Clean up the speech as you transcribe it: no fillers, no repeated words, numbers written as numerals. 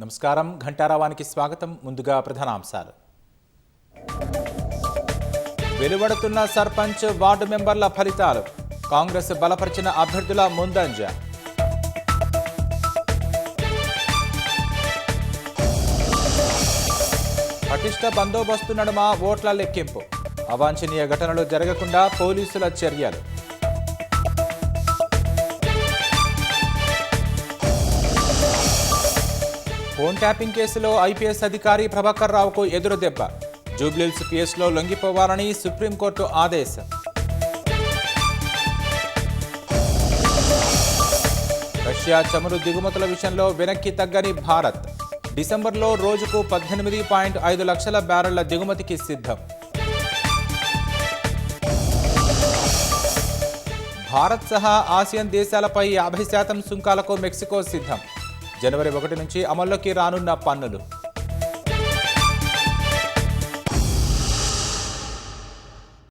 నమస్కారం ఘంటారావానికి స్వాగతం. ముందుగా ప్రధానాంశాలు. వెలువడుతున్న సర్పంచ్ వార్డు మెంబర్ల ఫలితాలు. కాంగ్రెస్ బలపరిచిన అభ్యర్థుల ముందంజ. పటిష్ట బందోబస్తు నడుమ ఓట్ల లెక్కింపు. అవాంఛనీయ ఘటనలు జరగకుండా పోలీసుల చర్యలు. ఫోన్ ట్యాపింగ్ కేసులో ఐపీఎస్ అధికారి ప్రభాకర్ రావుకు ఎదురుదెబ్బ. జూబ్లీహిల్స్ కేసులో లొంగిపోవాలని సుప్రీంకోర్టు ఆదేశం. రష్యా చమురు దిగుమతుల విషయంలో వెనక్కి తగ్గని భారత్. డిసెంబర్లో రోజుకు 18.5 లక్షల బ్యారెళ్ల దిగుమతికి సిద్ధం. భారత్ సహా ఆసియన్ దేశాలపై 50% సుంకాలకు మెక్సికో సిద్ధం. జనవరి 1 నుంచి అమల్లోకి రానున్న పన్నులు.